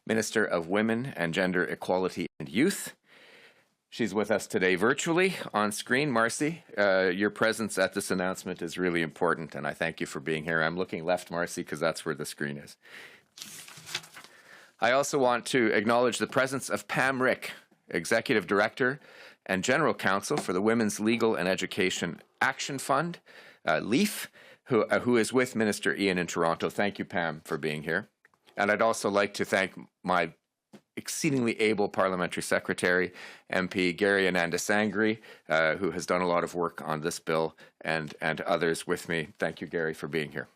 Minister of Women and Gender Equality and Youth. She's with us today virtually on screen. Marci, your presence at this announcement is really important, and I thank you for being here. I'm looking left, Marci, because that's where the screen is. I also want to acknowledge the presence of Pam Hrick, Executive Director and General Counsel for the Women's Legal and Education Action Fund, LEAF, who is with Minister Ien in Toronto. Thank you, Pam, for being here. And I'd also like to thank my exceedingly able parliamentary secretary, MP Gary Anandasangaree, who has done a lot of work on this bill, and others with me. Thank you, Gary, for being here.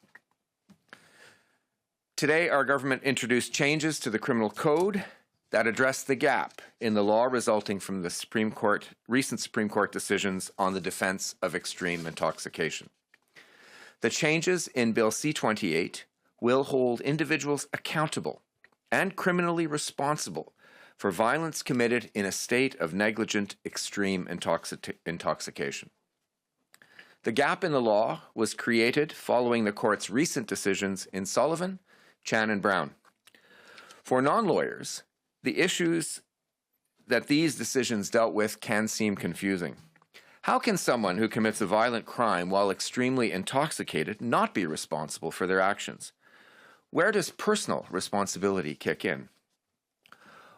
Today, our government introduced changes to the criminal code that address the gap in the law resulting from the recent Supreme Court decisions on the defense of extreme intoxication. The changes in Bill C-28 will hold individuals accountable and criminally responsible for violence committed in a state of negligent extreme intoxication. The gap in the law was created following the court's recent decisions in Sullivan, Chan, and Brown. For non-lawyers, the issues that these decisions dealt with can seem confusing. How can someone who commits a violent crime while extremely intoxicated not be responsible for their actions? Where does personal responsibility kick in?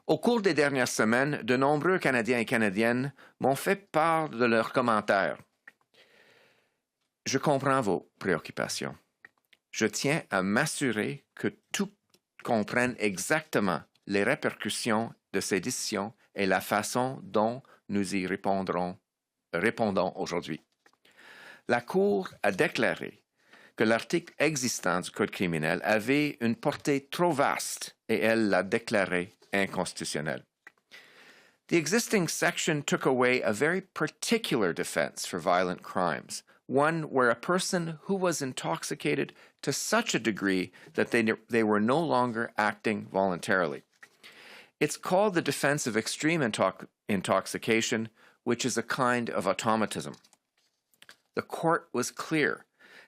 Au cours des dernières semaines, de nombreux Canadiens et Canadiennes m'ont fait part de leurs commentaires. Je comprends vos préoccupations. Je tiens à m'assurer que tout comprenne exactement les répercussions de ces décisions et la façon dont nous y répondons aujourd'hui. La Cour a déclaré que l'article existant du Code criminel avait une portée trop vaste et elle l'a déclaré inconstitutionnel. The existing section took away a very particular defense for violent crimes, one where a person who was intoxicated to such a degree that they were no longer acting voluntarily. It's called the defense of extreme intoxication, which is a kind of automatism. The court was clear.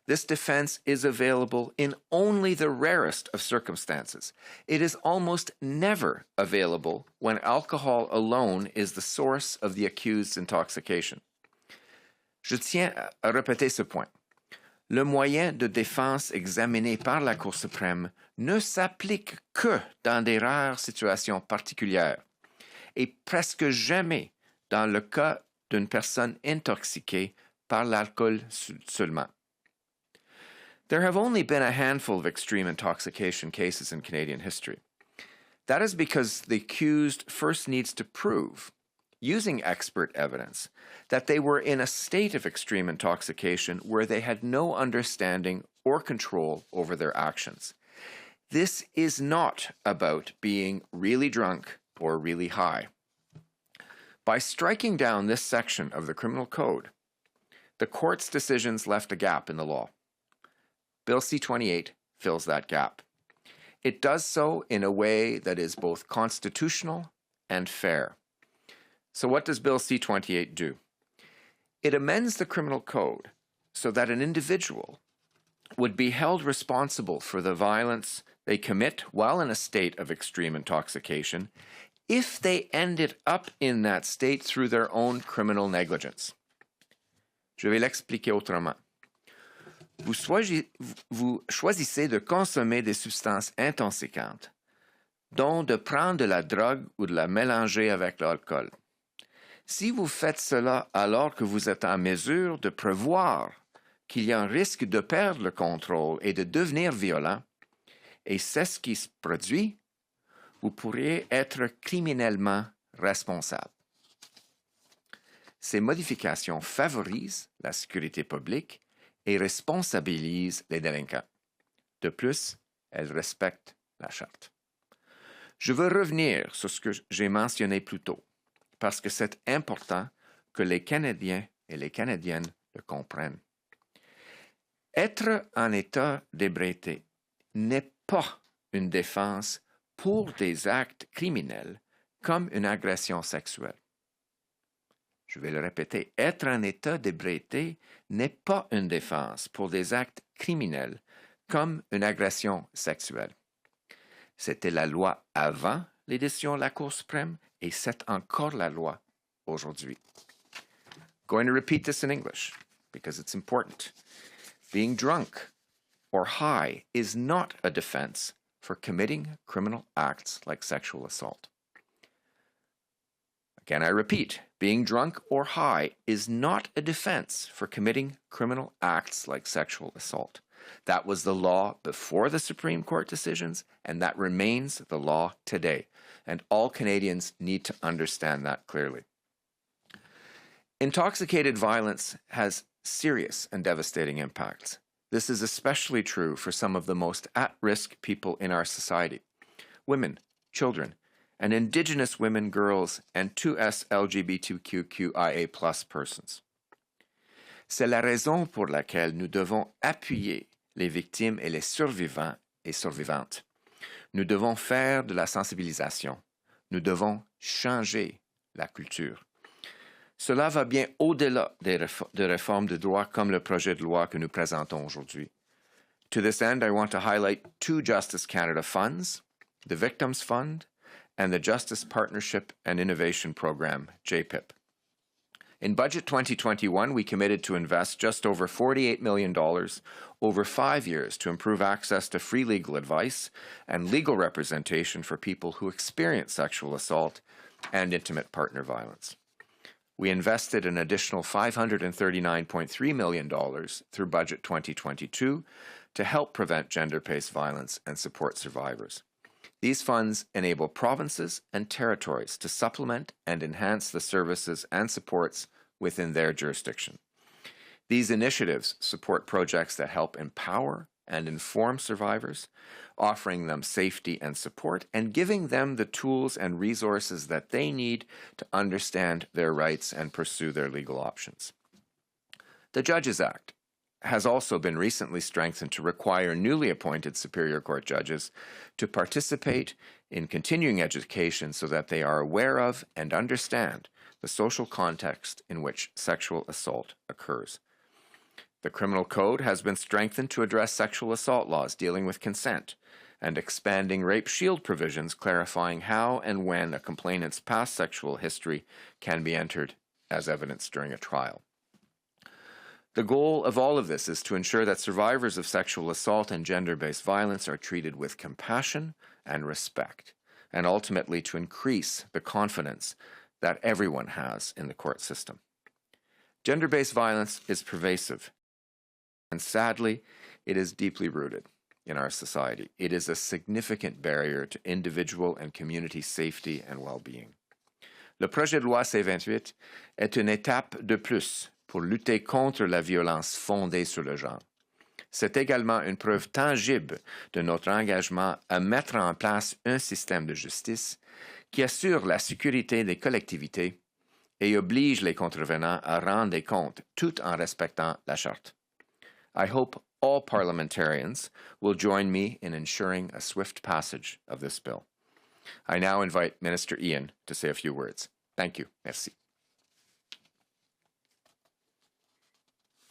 This defense is available in only the rarest of circumstances. It is almost never available when alcohol alone is the source of the accused's intoxication. Je tiens à répéter ce point. Le moyen de défense examiné par la Cour suprême ne s'applique que dans des rares situations particulières et presque jamais dans le cas d'une personne intoxiquée par l'alcool seulement. There have only been a handful of extreme intoxication cases in Canadian history. That is because the accused first needs to prove, using expert evidence, that they were in a state of extreme intoxication where they had no understanding or control over their actions. This is not about being really drunk or really high. By striking down this section of the criminal code, the court's decisions left a gap in the law. Bill C-28 fills that gap. It does so in a way that is both constitutional and fair. So what does Bill C-28 do? It amends the criminal code so that an individual would be held responsible for the violence they commit while in a state of extreme intoxication if they ended up in that state through their own criminal negligence. Je vais l'expliquer autrement. Vous choisissez de consommer des substances intoxicantes, dont de prendre de la drogue ou de la mélanger avec l'alcool. Si vous faites cela alors que vous êtes en mesure de prévoir qu'il y a un risque de perdre le contrôle et de devenir violent, et c'est ce qui se produit, vous pourriez être criminellement responsable. Ces modifications favorisent la sécurité publique et responsabilisent les délinquants. De plus, elles respectent la charte. Je veux revenir sur ce que j'ai mentionné plus tôt, parce que c'est important que les Canadiens et les Canadiennes le comprennent. Être en état d'ébriété n'est pas une défense pour des actes criminels comme une agression sexuelle. Je vais le répéter, être en état d'ébriété n'est pas une défense pour des actes criminels comme une agression sexuelle. C'était la loi avant les décisions de la Cour suprême et c'est encore la loi aujourd'hui. Going to repeat this in English because it's important. Being drunk or high is not a defense for committing criminal acts like sexual assault. Again, I repeat, being drunk or high is not a defense for committing criminal acts like sexual assault. That was the law before the Supreme Court decisions, and that remains the law today. And all Canadians need to understand that clearly. Intoxicated violence has serious and devastating impacts. This is especially true for some of the most at-risk people in our society: women, children, and Indigenous women, girls, and 2S LGBTQIA+ persons. C'est la raison pour laquelle nous devons appuyer les victimes et les survivants et survivantes. Nous devons faire de la sensibilisation. Nous devons changer la culture. Cela va bien au-delà de réformes de droit comme le projet de loi que nous présentons aujourd'hui. To this end, I want to highlight two Justice Canada funds, the Victims Fund and the Justice Partnership and Innovation Program, JPIP. In Budget 2021, we committed to invest just over $48 million over 5 years to improve access to free legal advice and legal representation for people who experience sexual assault and intimate partner violence. We invested an additional $539.3 million through Budget 2022 to help prevent gender-based violence and support survivors. These funds enable provinces and territories to supplement and enhance the services and supports within their jurisdiction. These initiatives support projects that help empower and inform survivors, offering them safety and support, and giving them the tools and resources that they need to understand their rights and pursue their legal options. The Judges Act has also been recently strengthened to require newly appointed Superior Court judges to participate in continuing education so that they are aware of and understand the social context in which sexual assault occurs. The Criminal Code has been strengthened to address sexual assault laws dealing with consent and expanding rape shield provisions clarifying how and when a complainant's past sexual history can be entered as evidence during a trial. The goal of all of this is to ensure that survivors of sexual assault and gender-based violence are treated with compassion and respect, and ultimately to increase the confidence that everyone has in the court system. Gender-based violence is pervasive, and sadly, it is deeply rooted in our society. It is a significant barrier to individual and community safety and well-being. Le projet de loi C-28 est une étape de plus pour lutter contre la violence fondée sur le genre. C'est également une preuve tangible de notre engagement à mettre en place un système de justice qui assure la sécurité des collectivités et oblige les contrevenants à rendre des comptes tout en respectant la charte. I hope all parliamentarians will join me in ensuring a swift passage of this bill. I now invite Minister Ien to say a few words. Thank you. Merci.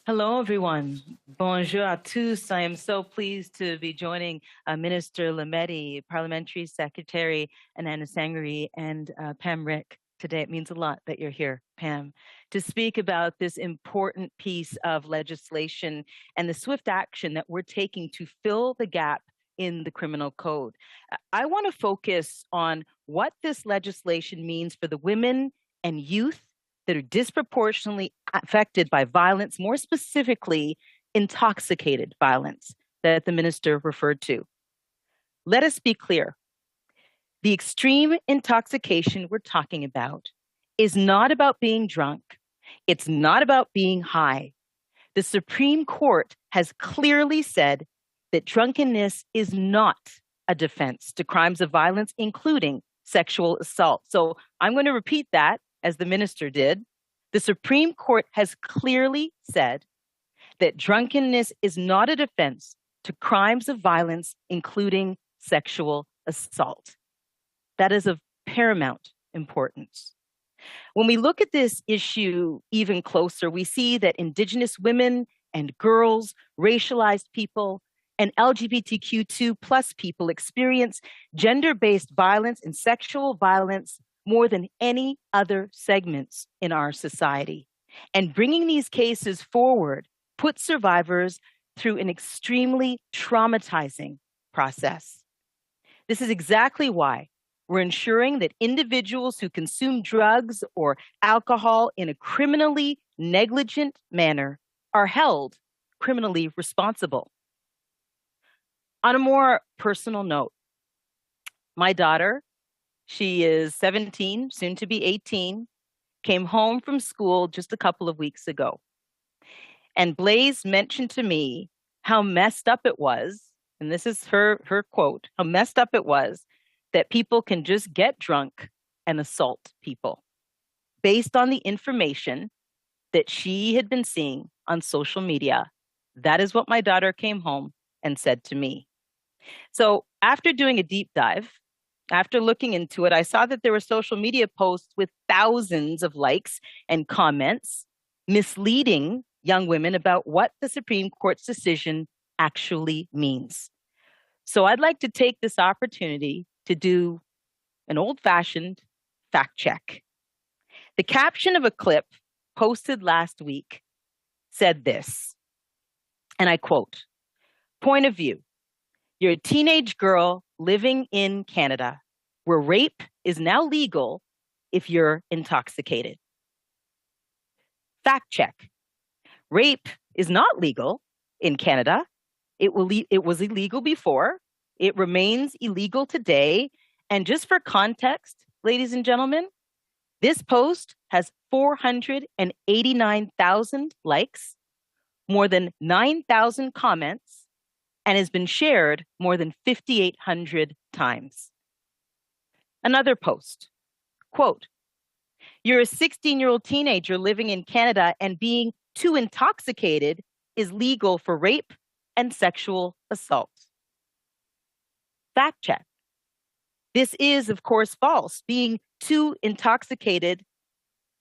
Hello, everyone. Bonjour à tous. I am so pleased to be joining Minister Lametti, Parliamentary Secretary Anandasangaree, and Pam Hrick today. It means a lot that you're here, Pam, to speak about this important piece of legislation and the swift action that we're taking to fill the gap in the criminal code. I want to focus on what this legislation means for the women and youth that are disproportionately affected by violence, more specifically, intoxicated violence that the minister referred to. Let us be clear. The extreme intoxication we're talking about is not about being drunk. It's not about being high. The Supreme Court has clearly said that drunkenness is not a defense to crimes of violence, including sexual assault. So I'm going to repeat that, as the minister did. The Supreme Court has clearly said that drunkenness is not a defense to crimes of violence, including sexual assault. That is of paramount importance. When we look at this issue even closer, we see that Indigenous women and girls, racialized people, and LGBTQ2 plus people experience gender-based violence and sexual violence more than any other segments in our society. And bringing these cases forward puts survivors through an extremely traumatizing process. This is exactly why we're ensuring that individuals who consume drugs or alcohol in a criminally negligent manner are held criminally responsible. On a more personal note, my daughter, she is 17, soon to be 18, came home from school just a couple of weeks ago. And Blaze mentioned to me how messed up it was, and this is her quote, how messed up it was that people can just get drunk and assault people based on the information that she had been seeing on social media. That is what my daughter came home and said to me. So after doing a deep dive, after looking into it, I saw that there were social media posts with thousands of likes and comments misleading young women about what the Supreme Court's decision actually means. So I'd like to take this opportunity to do an old-fashioned fact check. The caption of a clip posted last week said this, and I quote, "Point of view. You're a teenage girl living in Canada, where rape is now legal if you're intoxicated." Fact check. Rape is not legal in Canada. It was illegal before. It remains illegal today. And just for context, ladies and gentlemen, this post has 489,000 likes, more than 9,000 comments, and has been shared more than 5,800 times. Another post, quote, "You're a 16-year-old teenager living in Canada and being too intoxicated is legal for rape and sexual assault." Fact check. This is, of course, false. Being too intoxicated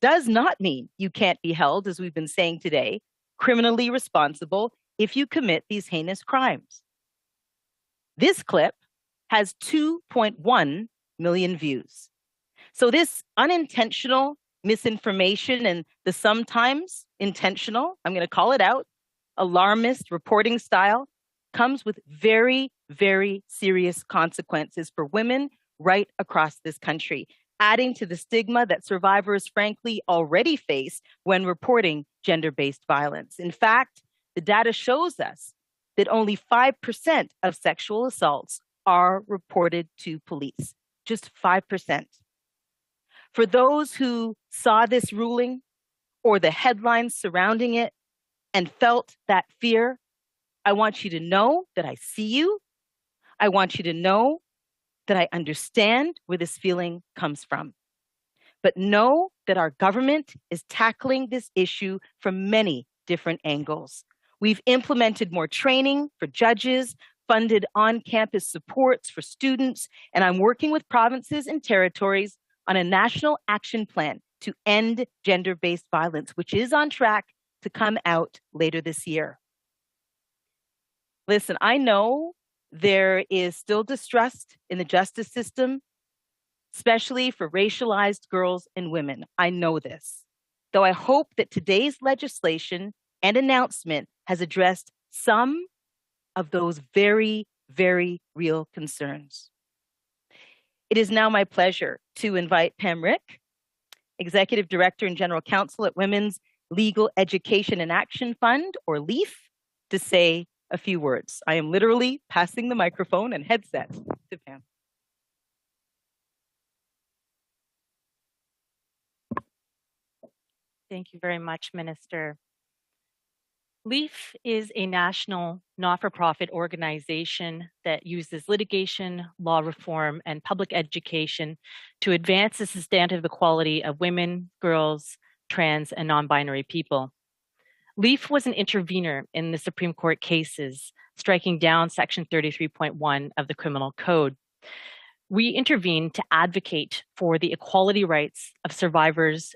does not mean you can't be held, as we've been saying today, criminally responsible if you commit these heinous crimes. This clip has 2.1 million views. So this unintentional misinformation and the sometimes intentional, I'm going to call it out, alarmist reporting style comes with very, very serious consequences for women right across this country, adding to the stigma that survivors frankly already face when reporting gender-based violence. In fact, the data shows us that only 5% of sexual assaults are reported to police, just 5%. For those who saw this ruling or the headlines surrounding it and felt that fear, I want you to know that I see you. I want you to know that I understand where this feeling comes from. But know that our government is tackling this issue from many different angles. We've implemented more training for judges, funded on-campus supports for students, and I'm working with provinces and territories on a national action plan to end gender-based violence, which is on track to come out later this year. Listen, I know there is still distrust in the justice system, especially for racialized girls and women. I know this, though I hope that today's legislation and announcement has addressed some of those very, very real concerns. It is now my pleasure to invite Pam Hrick, Executive Director and General Counsel at Women's Legal Education and Action Fund, or LEAF, to say a few words. I am literally passing the microphone and headset to Pam. Thank you very much, Minister. LEAF is a national not-for-profit organization that uses litigation, law reform, and public education to advance the substantive equality of women, girls, trans, and non-binary people. LEAF was an intervener in the Supreme Court cases, striking down Section 33.1 of the Criminal Code. We intervened to advocate for the equality rights of survivors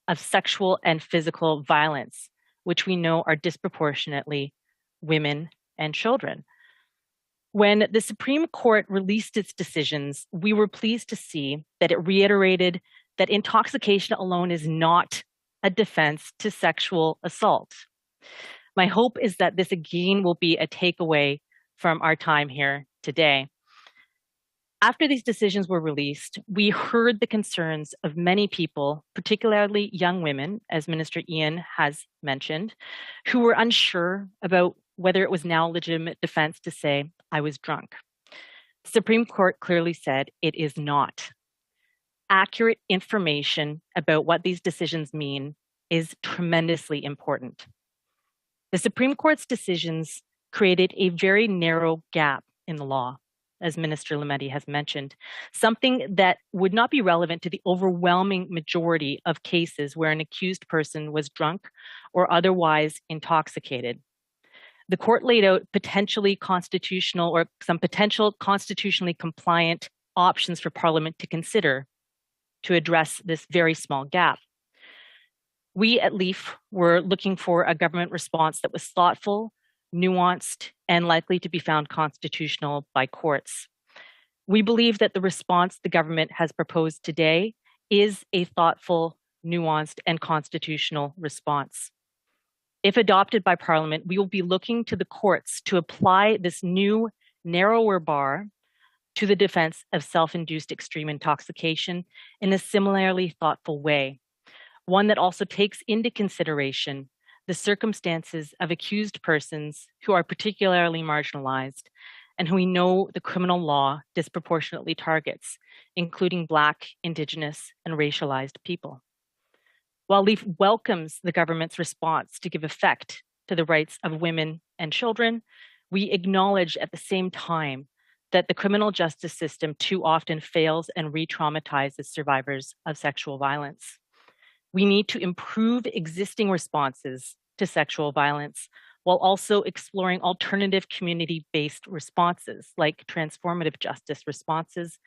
of sexual and physical violence, which we know are disproportionately women and children. When the Supreme Court released its decisions, we were pleased to see that it reiterated that intoxication alone is not a defense to sexual assault. My hope is that this again will be a takeaway from our time here today. After these decisions were released, we heard the concerns of many people, particularly young women, as Minister Ien has mentioned, who were unsure about whether it was now a legitimate defense to say, I was drunk. The Supreme Court clearly said it is not. Accurate information about what these decisions mean is tremendously important. The Supreme Court's decisions created a very narrow gap in the law, as Minister Lametti has mentioned, something that would not be relevant to the overwhelming majority of cases where an accused person was drunk or otherwise intoxicated. The court laid out potentially constitutional or some potential constitutionally compliant options for Parliament to consider to address this very small gap. We at LEAF were looking for a government response that was thoughtful, nuanced, and likely to be found constitutional by courts. We believe that the response the government has proposed today is a thoughtful, nuanced, and constitutional response. If adopted by Parliament, we will be looking to the courts to apply this new, narrower bar to the defense of self-induced extreme intoxication in a similarly thoughtful way, one that also takes into consideration the circumstances of accused persons who are particularly marginalized and who we know the criminal law disproportionately targets, including Black, Indigenous, and racialized people. While LEAF welcomes the government's response to give effect to the rights of women and children, we acknowledge at the same time that the criminal justice system too often fails and re-traumatizes survivors of sexual violence. We need to improve existing responses to sexual violence while also exploring alternative community-based responses like transformative justice responses,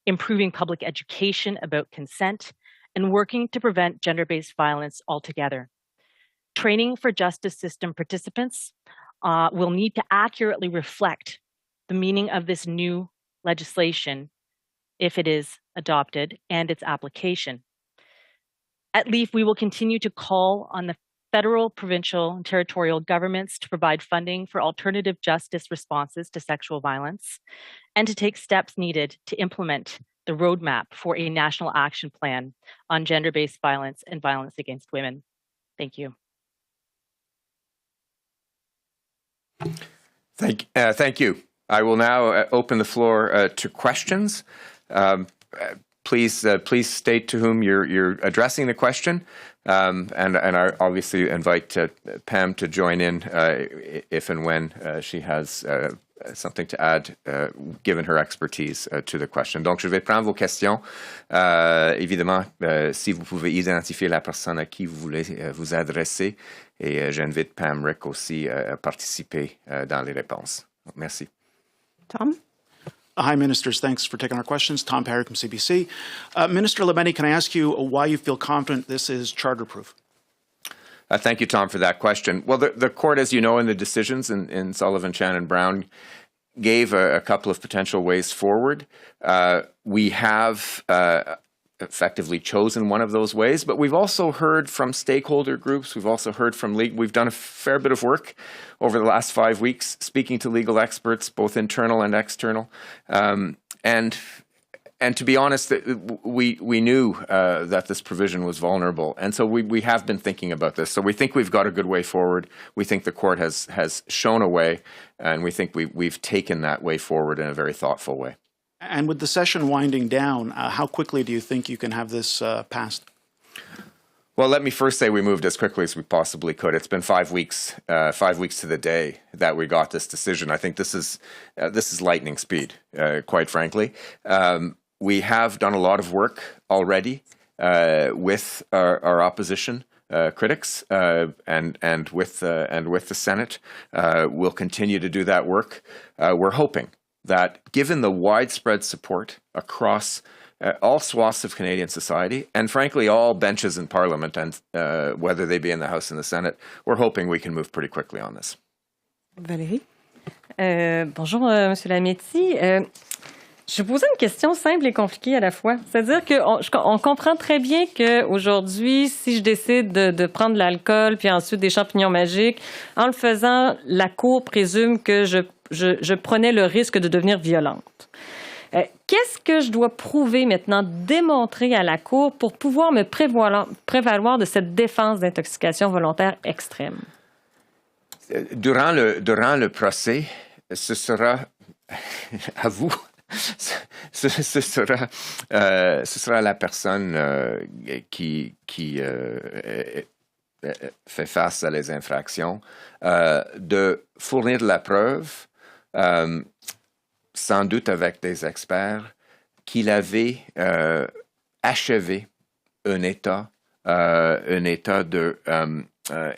improving public education about consent, and working to prevent gender-based violence altogether. Training for justice system participants will need to accurately reflect the meaning of this new legislation if it is adopted and its application. At LEAF, we will continue to call on the federal, provincial, and territorial governments to provide funding for alternative justice responses to sexual violence and to take steps needed to implement the roadmap for a national action plan on gender-based violence and violence against women. Thank you. Thank you. I will now open the floor to questions. Please state to whom you're addressing the question, and I obviously invite Pam to join in if and when she has something to add, given her expertise to the question. Donc, je vais prendre vos questions. Évidemment, si vous pouvez identifier la personne à qui vous voulez vous adresser, et j'invite Pam Hrick aussi à participer dans les réponses. Merci. Tom? Hi, Ministers. Thanks for taking our questions. Tom Parry from CBC. Minister Lametti, can I ask you why you feel confident this is charter-proof? Thank you, Tom, for that question. Well, the court, as you know, in the decisions in Sullivan, Shannon, Brown, gave a couple of potential ways forward. We have effectively chosen one of those ways, but we've also heard from stakeholder groups. We've also heard from legal. We've done a fair bit of work over the last 5 weeks, speaking to legal experts, both internal and external. And to be honest, we knew that this provision was vulnerable. And so we have been thinking about this. So we think we've got a good way forward. We think the court has shown a way, and we think we've taken that way forward in a very thoughtful way. And with the session winding down, how quickly do you think you can have this passed? Well, let me first say we moved as quickly as we possibly could. It's been 5 weeks to the day that we got this decision. I think this is lightning speed, quite frankly. We have done a lot of work already with our opposition critics and with the Senate. We'll continue to do that work. We're hoping that given the widespread support across all swaths of Canadian society, and frankly all benches in Parliament, and whether they be in the House and the Senate, we're hoping we can move pretty quickly on this. Valérie? Bonjour, Monsieur Lametti. Je posais une question simple et compliquée à la fois. C'est-à-dire qu'on comprend très bien qu'aujourd'hui, si je décide de prendre de l'alcool puis ensuite des champignons magiques, en le faisant, la Cour présume que je prenais le risque de devenir violente. Qu'est-ce que je dois prouver maintenant, démontrer à la Cour pour pouvoir me prévaloir de cette défense d'intoxication volontaire extrême? Durant le procès, ce sera à vous. Ce sera la personne qui fait face à les infractions de fournir de la preuve, sans doute avec des experts, qu'il avait achevé un état de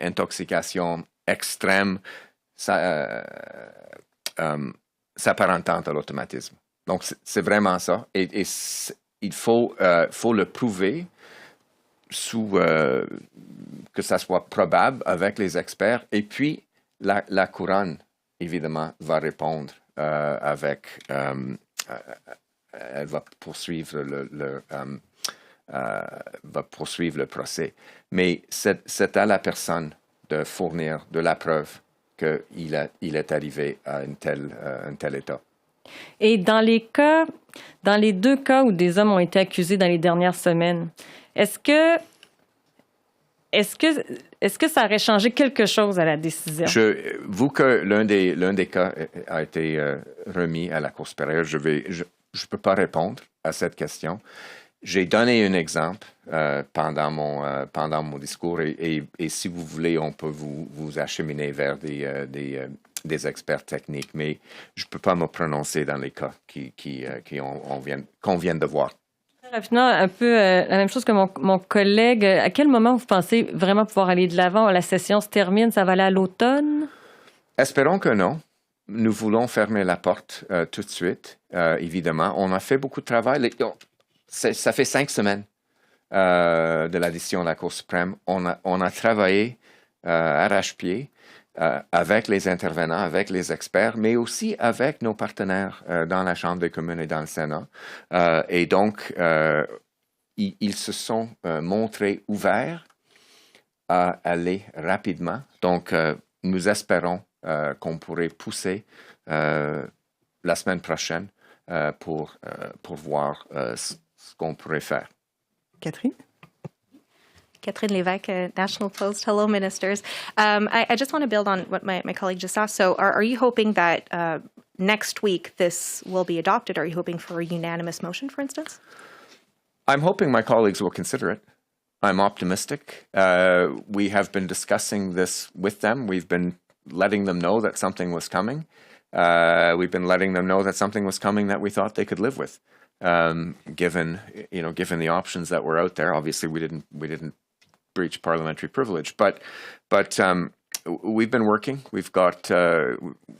intoxication extrême s'apparentant à l'automatisme. Donc, c'est vraiment ça. Et il faut le prouver que ça soit probable avec les experts. Et puis, la couronne, évidemment, va répondre elle va poursuivre le procès. Mais c'est à la personne de fournir de la preuve qu'il est arrivé à un tel état. Et dans les deux cas où des hommes ont été accusés dans les dernières semaines, est-ce que ça aurait changé quelque chose à la décision? Vu que l'un des cas a été remis à la Cour supérieure, je peux pas répondre à cette question. J'ai donné un exemple pendant mon discours et si vous voulez, on peut vous acheminer vers des experts techniques, mais je ne peux pas me prononcer dans les cas qu'on vient de voir. Rapidement, un peu la même chose que mon collègue. À quel moment vous pensez vraiment pouvoir aller de l'avant? La session se termine, ça va aller à l'automne? Espérons que non. Nous voulons fermer la porte tout de suite, évidemment. On a fait beaucoup de travail. Ça fait 5 semaines de la décision de la Cour suprême. On a travaillé arrache-pied avec les intervenants, avec les experts, mais aussi avec nos partenaires dans la Chambre des communes et dans le Sénat. Et donc, ils se sont montrés ouverts à aller rapidement. Donc, nous espérons qu'on pourrait pousser la semaine prochaine pour voir ce qu'on pourrait faire. Catherine? Catherine Lévesque, National Post. Hello, ministers. I just want to build on what my colleague just asked. So are you hoping that next week this will be adopted? Are you hoping for a unanimous motion, for instance? I'm hoping my colleagues will consider it. I'm optimistic. We have been discussing this with them. We've been letting them know that something was coming. We've been letting them know that something was coming that we thought they could live with. Given the options that were out there. Obviously, we didn't breach parliamentary privilege, but we've been working. We've got a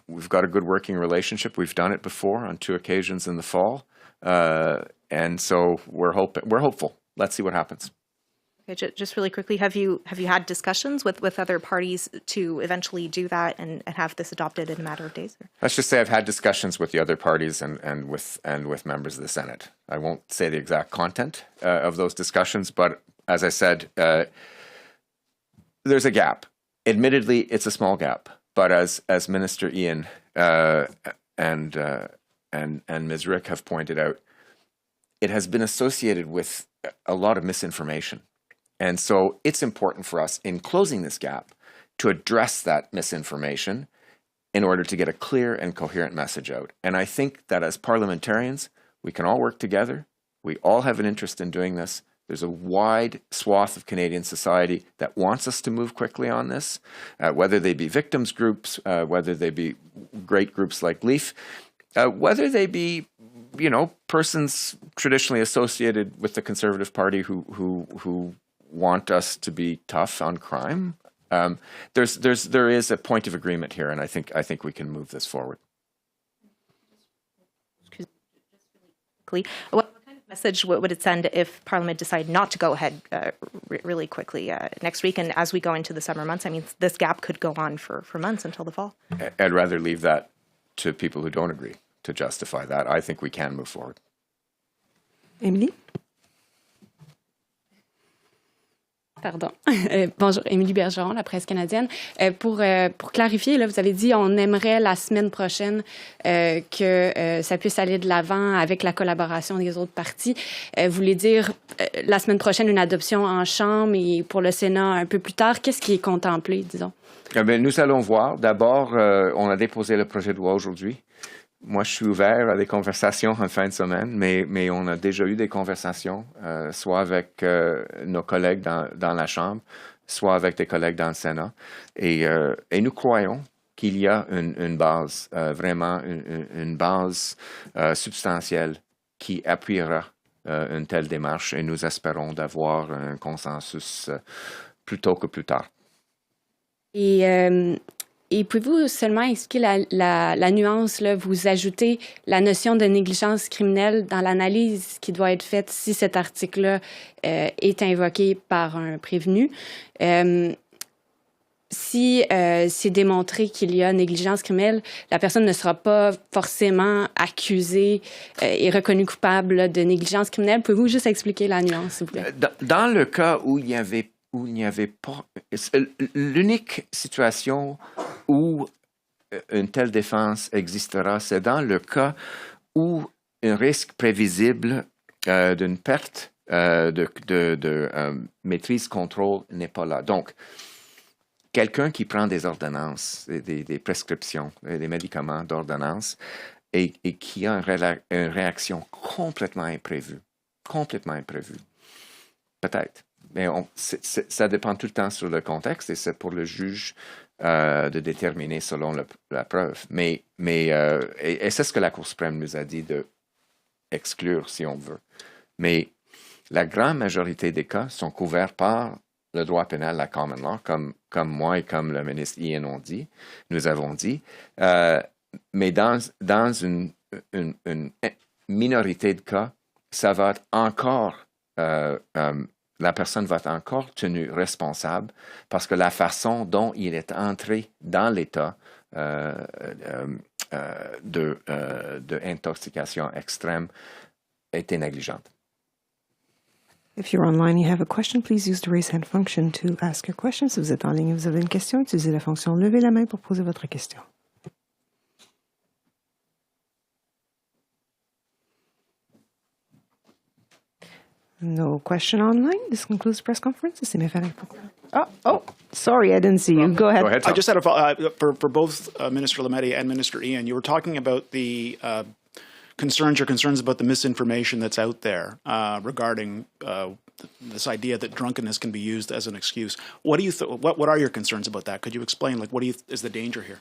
good working relationship. We've done it before on 2 occasions in the fall, and so we're hopeful. Let's see what happens. Okay, just really quickly, have you had discussions with other parties to eventually do that and have this adopted in a matter of days? Let's just say I've had discussions with the other parties and with members of the Senate. I won't say the exact content of those discussions, but as I said, there's a gap. Admittedly, it's a small gap, but as Minister Ien and Ms. Hrick have pointed out, it has been associated with a lot of misinformation. And so it's important for us in closing this gap to address that misinformation in order to get a clear and coherent message out. And I think that as parliamentarians, we can all work together. We all have an interest in doing this. There's a wide swath of Canadian society that wants us to move quickly on this, whether they be victims groups, whether they be great groups like LEAF, whether they be persons traditionally associated with the Conservative Party who want us to be tough on crime. There is a point of agreement here, and I think we can move this forward. What kind of message would it send if Parliament decided not to go ahead really quickly next week, and as we go into the summer months? I mean, this gap could go on for months until the fall. I'd rather leave that to people who don't agree to justify that. I think we can move forward. Émilie? Pardon. Bonjour, Émilie Bergeron, la presse canadienne. Pour clarifier, là, vous avez dit on aimerait la semaine prochaine que ça puisse aller de l'avant avec la collaboration des autres partis. Vous voulez dire la semaine prochaine une adoption en Chambre et pour le Sénat un peu plus tard. Qu'est-ce qui est contemplé, disons? Nous allons voir. D'abord, on a déposé le projet de loi aujourd'hui. Moi, je suis ouvert à des conversations en fin de semaine, mais on a déjà eu des conversations, soit avec nos collègues dans la Chambre, soit avec des collègues dans le Sénat. Et nous croyons qu'il y a une base, vraiment une base substantielle qui appuiera une telle démarche et nous espérons d'avoir un consensus plus tôt que plus tard. Et pouvez-vous seulement expliquer la nuance, là, vous ajoutez la notion de négligence criminelle dans l'analyse qui doit être faite si cet article-là est invoqué par un prévenu. Si c'est démontré qu'il y a négligence criminelle, la personne ne sera pas forcément accusée et reconnue coupable de négligence criminelle. Pouvez-vous juste expliquer la nuance, s'il vous plaît? Dans le cas où il n'y avait pas... L'unique situation où une telle défense existera, c'est dans le cas où un risque prévisible d'une perte de maîtrise-contrôle n'est pas là. Donc, quelqu'un qui prend des ordonnances, des prescriptions, des médicaments d'ordonnance, et qui a une réaction complètement imprévue, peut-être. Mais ça dépend tout le temps sur le contexte et c'est pour le juge de déterminer selon la preuve. Mais c'est ce que la Cour suprême nous a dit d'exclure si on veut. Mais la grande majorité des cas sont couverts par le droit pénal, la common law, comme moi et comme le ministre Ien nous avons dit. Mais dans une minorité de cas, ça va être encore... la personne va être encore tenue responsable parce que la façon dont il est entré dans l'état de intoxication extrême était négligente. If you're online, you have a question, please use the raise hand function to ask your question. Si vous êtes en ligne et vous avez une question, utilisez la fonction lever la main pour poser votre question. No question online. This concludes the press conference. Sorry, I didn't see you. Go ahead. Go ahead, Tom. I just had a follow for both Minister Lametti and Minister Ien. You were talking about the your concerns about the misinformation that's out there regarding this idea that drunkenness can be used as an excuse. What do you what are your concerns about that? Could you explain? Like, what is the danger here?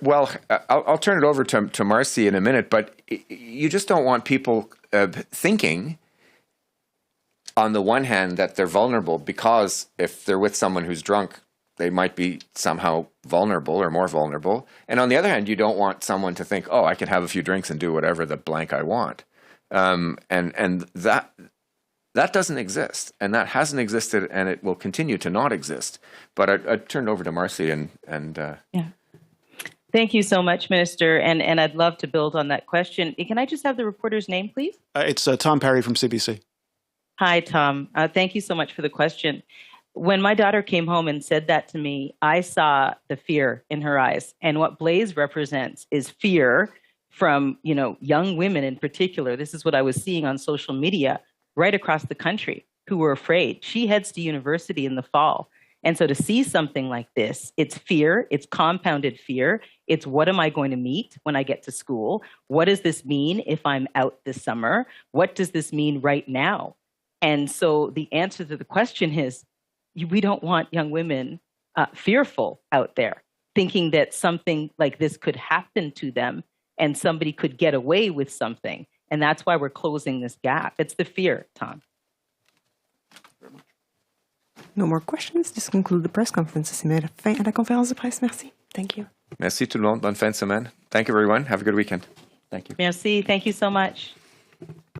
Well, I'll turn it over to Marci in a minute, but you just don't want people thinking, on the one hand, that they're vulnerable because if they're with someone who's drunk, they might be somehow vulnerable or more vulnerable. And on the other hand, you don't want someone to think, oh, I can have a few drinks and do whatever the blank I want. And that doesn't exist, and that hasn't existed, and it will continue to not exist. But I'd turn it over to Marci and Yeah. Thank you so much, Minister, and I'd love to build on that question. Can I just have the reporter's name, please? It's Tom Perry from CBC. Hi, Tom. Thank you so much for the question. When my daughter came home and said that to me, I saw the fear in her eyes. And what Blaze represents is fear from, young women in particular. This is what I was seeing on social media right across the country who were afraid. She heads to university in the fall. And so to see something like this, it's fear, it's compounded fear. It's what am I going to meet when I get to school? What does this mean if I'm out this summer? What does this mean right now? And so the answer to the question is, we don't want young women fearful out there, thinking that something like this could happen to them and somebody could get away with something. And that's why we're closing this gap. It's the fear, Tom. No more questions. This concludes the press conference. C'est met fin à la conférence de presse. Merci. Thank you. Merci tout le monde. Bonne fin de semaine. Thank you, everyone. Have a good weekend. Thank you. Merci. Thank you so much.